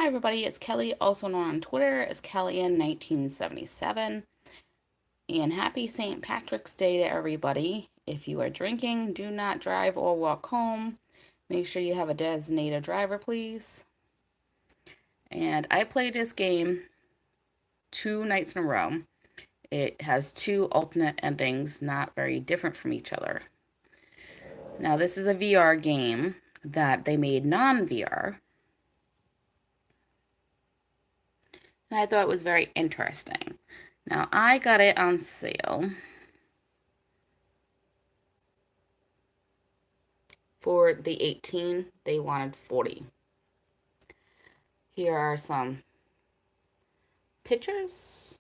Hi everybody, it's Kelly, also known on Twitter as Kellyann1977. And happy St. Patrick's Day to everybody. If you are drinking, do not drive or walk home. Make sure you have a designated driver, please. And I played this game 2 nights in a row. It has 2 alternate endings, not very different from each other. Now, this is a VR game that they made non-VR. And I thought it was very interesting. Now, I got it on sale for the 18. They wanted 40. Here are some pictures.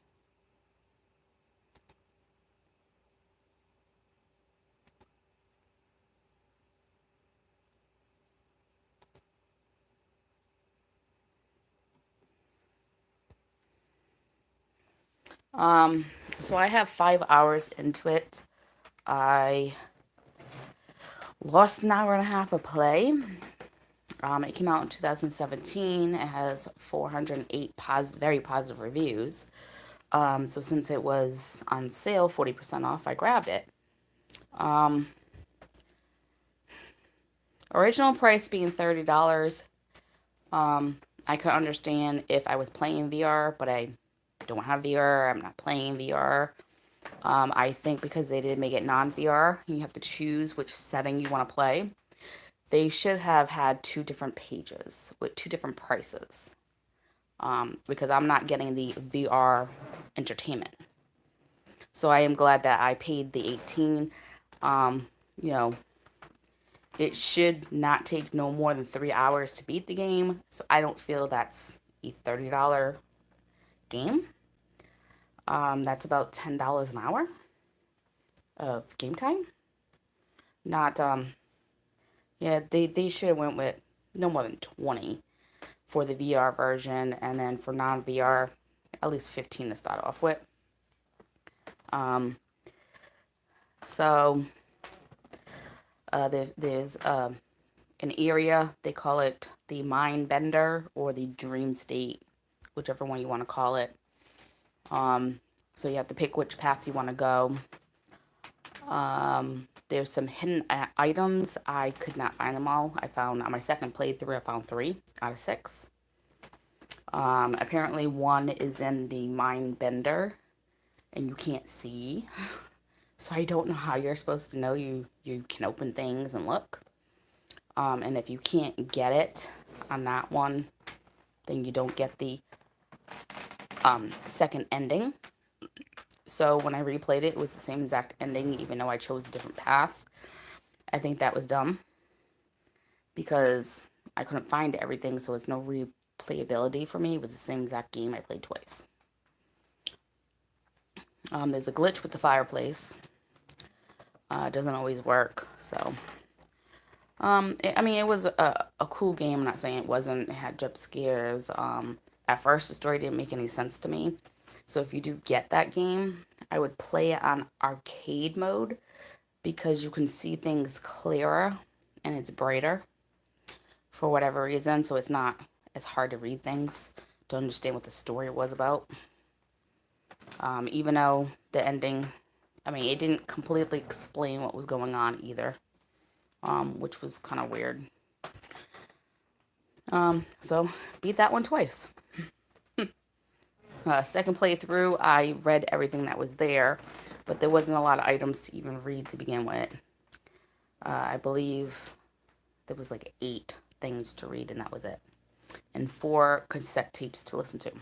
So I have 5 hours into it. I lost an hour and a half of play. It came out in 2017. It has 408 very positive reviews. So since it was on sale, 40% off, I grabbed it. Original price being $30. I could understand if I was playing VR, but I don't have VR. I'm not playing VR. I think because they did make it non-VR, you have to choose which setting you want to play. They should have had 2 different pages with 2 different prices. Because I'm not getting the VR entertainment. So I am glad that I paid the 18. You know, it should not take no more than 3 hours to beat the game. So I don't feel that's a $30 game. That's about $10 an hour of game time. Not, yeah, they should have went with no more than 20 for the VR version, and then for non-VR, at least 15 to start off with. So there's an area, they call it the Mind Bender or the Dream State, whichever one you want to call it. So you have to pick which path you want to go. There's some hidden items. I could not find them all. I found on my second playthrough, I found 3 out of 6. Apparently one is in the Mind Bender, and you can't see. So I don't know how you're supposed to know you can open things and look. And if you can't get it on that one, then you don't get the second ending. So when I replayed it, it was the same exact ending, even though I chose a different path. I think that was dumb because I couldn't find everything, so it's no replayability for me. It was the same exact game I played twice. There's a glitch with the fireplace. It doesn't always work, so I mean, it was a cool game. I'm not saying it wasn't. It had jump scares. At first, the story didn't make any sense to me. So if you do get that game, I would play it on arcade mode because you can see things clearer and it's brighter for whatever reason. So it's not as hard to read things, to understand what the story was about. Even though the ending, I mean, it didn't completely explain what was going on either. Which was kind of weird. So beat that one twice. Second playthrough, I read everything that was there, but there wasn't a lot of items to even read to begin with. I believe there was like 8 things to read, and that was it. And 4 cassette tapes to listen to.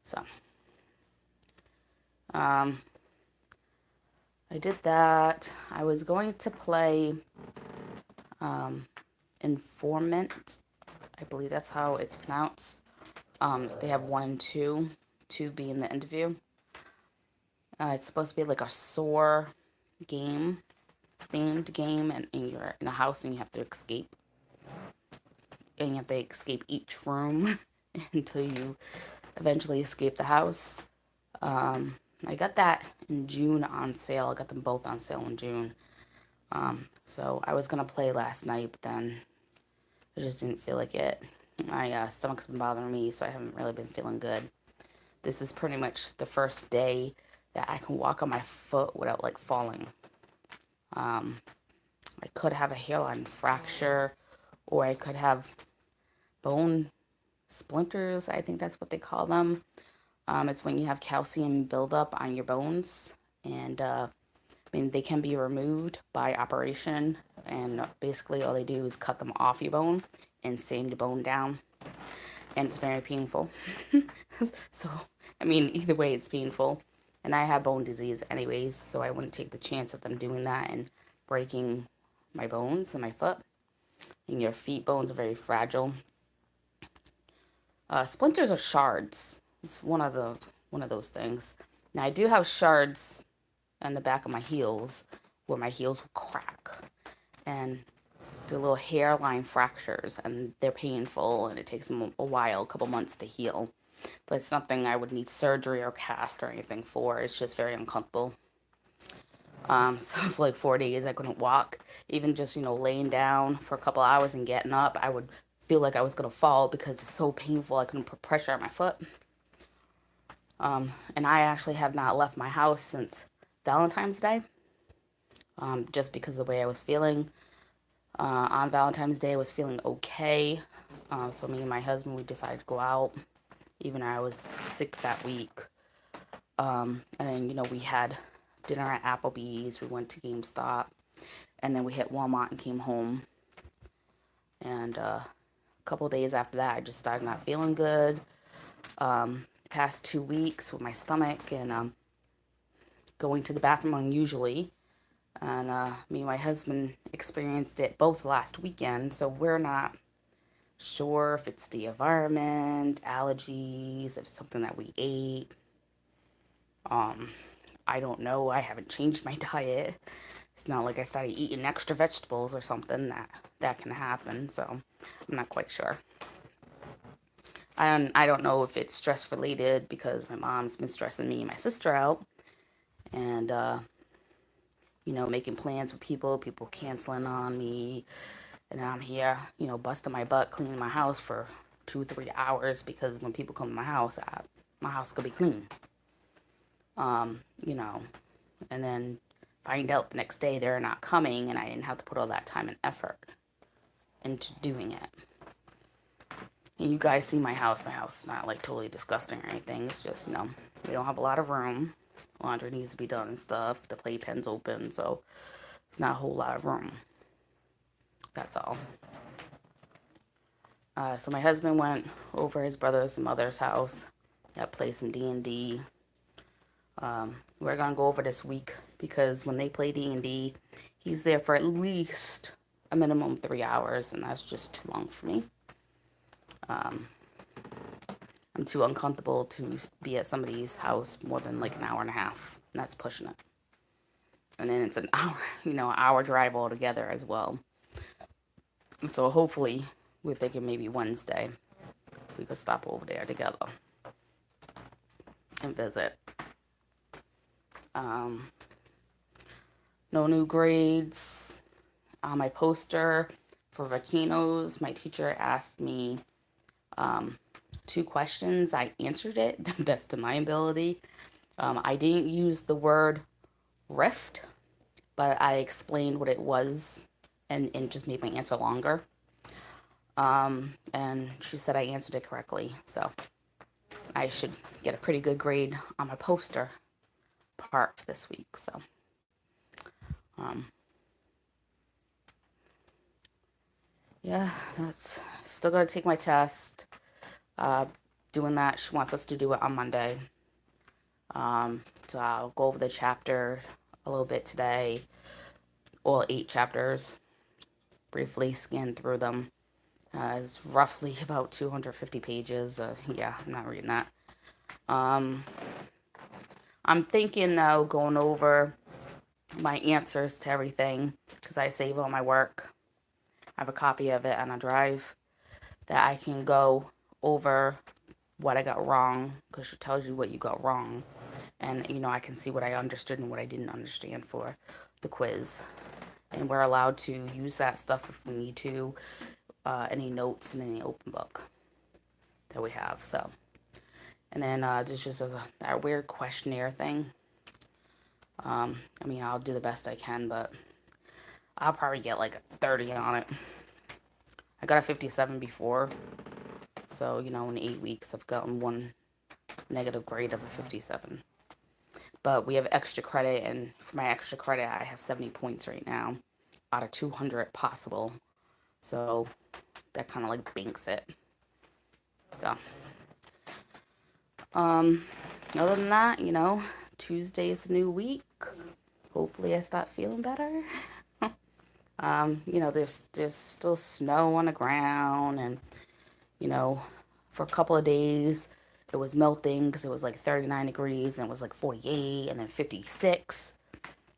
So, I did that. I was going to play Informant. I believe that's how it's pronounced. They have 1 and 2. 2 being the interview. It's supposed to be like a SOAR game, themed game, and you're in a house and you have to escape. And you have to escape each room until you eventually escape the house. I got that in June on sale. I got them both on sale in June. So I was going to play last night, but then I just didn't feel like it. My stomach's been bothering me, so I haven't really been feeling good. This is pretty much the first day that I can walk on my foot without like falling. Um, I could have a hairline fracture, or I could have bone splinters. I think that's what they call them. It's when you have calcium buildup on your bones, and I mean they can be removed by operation. And basically, all they do is cut them off your bone and sand your bone down, and it's very painful. So, I mean, either way, it's painful. And I have bone disease anyways, so I wouldn't take the chance of them doing that and breaking my bones in my foot. And your feet bones are very fragile. Splinters are shards. It's one of those things. Now I do have shards on the back of my heels where my heels will crack, and they're little hairline fractures, and they're painful, and it takes them a while, a couple months to heal. But it's nothing I would need surgery or cast or anything for. It's just very uncomfortable. So for like 4 days, I couldn't walk. Even just, laying down for a couple hours and getting up, I would feel like I was going to fall because it's so painful. I couldn't put pressure on my foot. And I actually have not left my house since Valentine's Day, just because of the way I was feeling. On Valentine's Day, I was feeling okay. So me and my husband, we decided to go out, even though I was sick that week. And, we had dinner at Applebee's. We went to GameStop. And then we hit Walmart and came home. And a couple days after that, I just started not feeling good. Past 2 weeks with my stomach and going to the bathroom unusually. And me and my husband experienced it both last weekend. So we're not sure if it's the environment, allergies, if it's something that we ate. I don't know. I haven't changed my diet. It's not like I started eating extra vegetables or something that can happen. So I'm not quite sure. I don't know if it's stress related because my mom's been stressing me and my sister out, and making plans with people canceling on me, and I'm here, busting my butt cleaning my house for 2 3 hours because when people come to my house could be clean. Um, you know, and then find out the next day they're not coming, and I didn't have to put all that time and effort into doing it. And you guys see my house. My house is not like totally disgusting or anything. It's just, we don't have a lot of room. Laundry needs to be done and stuff. The playpen's open, so it's not a whole lot of room. That's all. So my husband went over his brother's and mother's house. That play some D&D. We're gonna go over this week because when they play D&D, he's there for at least a minimum 3 hours, and that's just too long for me. I'm too uncomfortable to be at somebody's house more than like an hour and a half, and that's pushing it. And then it's an hour, an hour drive altogether as well. So hopefully, we're thinking maybe Wednesday we could stop over there together and visit. No new grades on my poster for volcanoes. My teacher asked me 2 questions. I answered it the best of my ability. I didn't use the word rift, but I explained what it was and just made my answer longer. And she said I answered it correctly. So I should get a pretty good grade on my poster part this week. So, yeah, that's still got to take my test. Doing that, she wants us to do it on Monday. So I'll go over the chapter a little bit today, all 8 chapters, briefly scan through them. It's roughly about 250 pages. Yeah, I'm not reading that. I'm thinking though, going over my answers to everything, because I save all my work. I have a copy of it on a drive that I can go over what I got wrong, because it tells you what you got wrong. And, I can see what I understood and what I didn't understand for the quiz. And we're allowed to use that stuff if we need to. any notes in any open book that we have. So, and then there's just that weird questionnaire thing. I mean, I'll do the best I can, but I'll probably get like a 30 on it. I got a 57 before, so in 8 weeks I've gotten one negative grade of a 57. But we have extra credit, and for my extra credit, I have 70 points right now out of 200 possible. So that kind of like banks it. So, other than that, Tuesday's a new week. Hopefully I start feeling better. There's still snow on the ground, and for a couple of days it was melting because it was like 39 degrees and it was like 48 and then 56,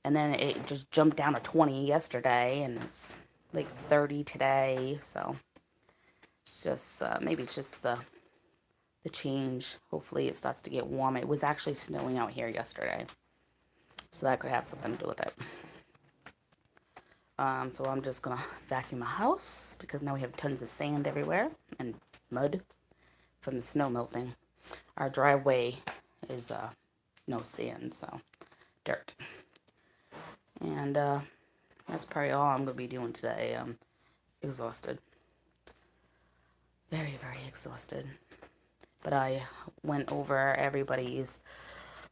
and then it just jumped down to 20 yesterday and it's like 30 today. So it's just maybe it's just the change. Hopefully it starts to get warm. It was actually snowing out here yesterday, so that could have something to do with it. So I'm just gonna vacuum my house because now we have tons of sand everywhere and mud from the snow melting. Our driveway is no sand, so dirt. And that's probably all I'm gonna be doing today. I'm exhausted, very, very exhausted. But I went over everybody's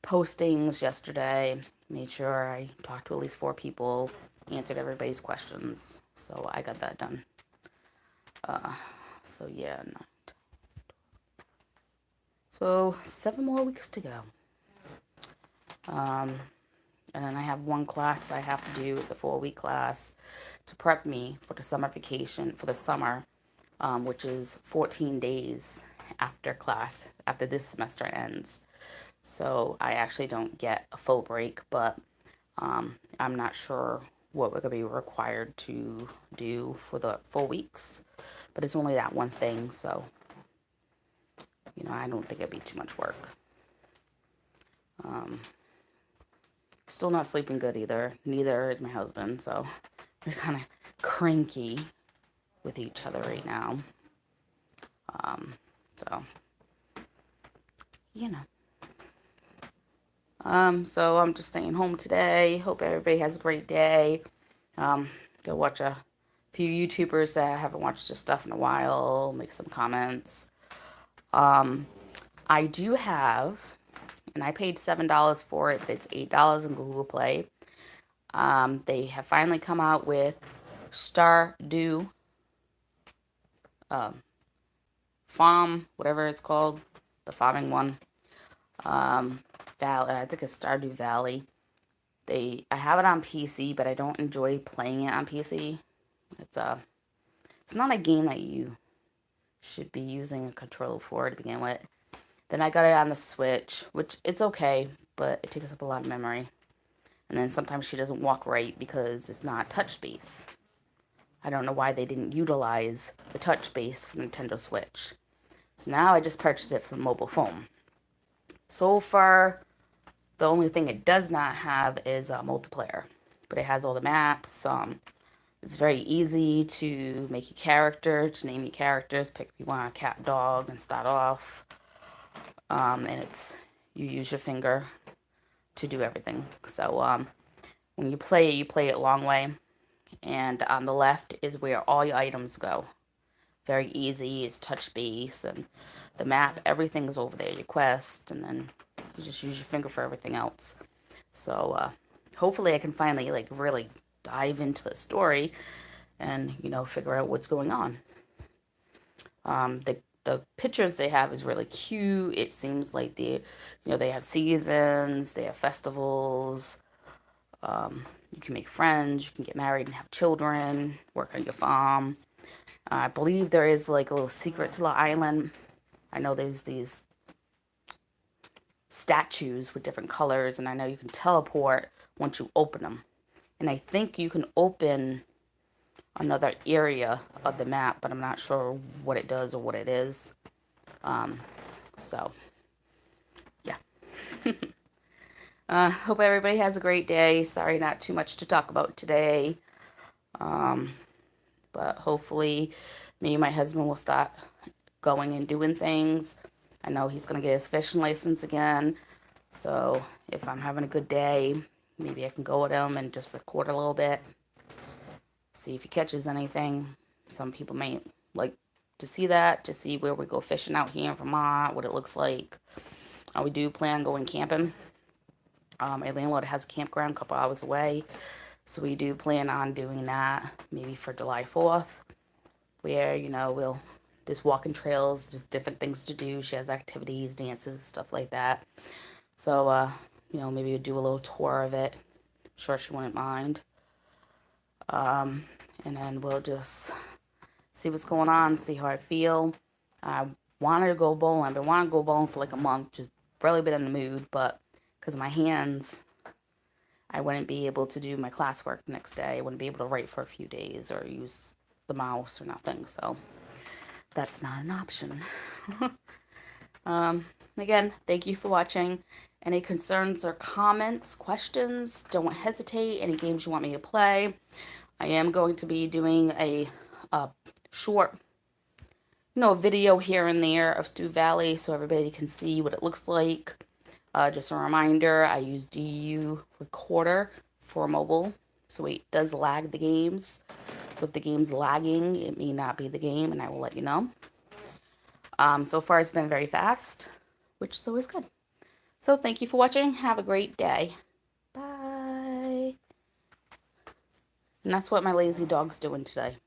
postings yesterday, made sure I talked to at least 4 people, answered everybody's questions, so I got that done. So yeah, so 7 more weeks to go. And then I have one class that I have to do. It's a 4-week class to prep me for the summer vacation for the summer, which is 14 days after class, after this semester ends. So I actually don't get a full break, but I'm not sure what we're going to be required to do for the 4 weeks. But it's only that one thing, so, I don't think it'd be too much work. Still not sleeping good either. Neither is my husband, so we're kind of cranky with each other right now. So, so I'm just staying home today. Hope everybody has a great day. Go watch a few YouTubers that I haven't watched their stuff in a while. Make some comments. I do have, and I paid $7 for it, but it's $8 in Google Play. They have finally come out with Stardew Farm, whatever it's called, the farming one. I think it's Stardew Valley. I have it on PC, but I don't enjoy playing it on PC. It's not a game that you should be using a controller for to begin with. Then I got it on the Switch, which it's okay, but it takes up a lot of memory. And then sometimes she doesn't walk right because it's not touch base. I don't know why they didn't utilize the touch base for Nintendo Switch. So now I just purchased it for mobile phone. So far, the only thing it does not have is multiplayer. But it has all the maps. It's very easy to make a character, to name your characters, pick if you want a cat, dog, and start off. And you use your finger to do everything. So when you play it long way. And on the left is where all your items go. Very easy, it's touch base, and the map, everything is over there. Your quest, and then you just use your finger for everything else. So hopefully I can finally really dive into the story and figure out what's going on. The pictures they have is really cute. It seems like they have seasons, they have festivals. You can make friends, you can get married and have children, work on your farm. I believe there is like a little secret to the island. I know there's these statues with different colors, and I know you can teleport once you open them. And I think you can open another area of the map, but I'm not sure what it does or what it is. So, yeah. Hope everybody has a great day. Sorry, not too much to talk about today. But hopefully Me and my husband will start going and doing things. I know he's going to get his fishing license again. So if I'm having a good day, maybe I can go with him and just record a little bit. See if he catches anything. Some people may like to see that, to see where we go fishing out here in Vermont, what it looks like. We do plan on going camping. My landlord has a campground a couple hours away. So we do plan on doing that maybe for July 4th, where, we'll just walking trails, just different things to do. She has activities, dances, stuff like that. So, maybe we'll do a little tour of it. I'm sure she wouldn't mind. And then we'll just see what's going on, see how I feel. I wanted to go bowling. I've been wanting to go bowling for like a month, just really been in the mood, but because of my hands, I wouldn't be able to do my classwork the next day. I wouldn't be able to write for a few days or use the mouse or nothing, so that's not an option. Again, thank you for watching. Any concerns or comments, questions, don't hesitate. Any games you want me to play. I am going to be doing a short, video here and there of Stew Valley so everybody can see what it looks like. Just a reminder, I use DU Recorder for mobile, so it does lag the games. So if the game's lagging, it may not be the game, and I will let you know. So far, it's been very fast, which is always good. So thank you for watching. Have a great day. Bye. And that's what my lazy dog's doing today.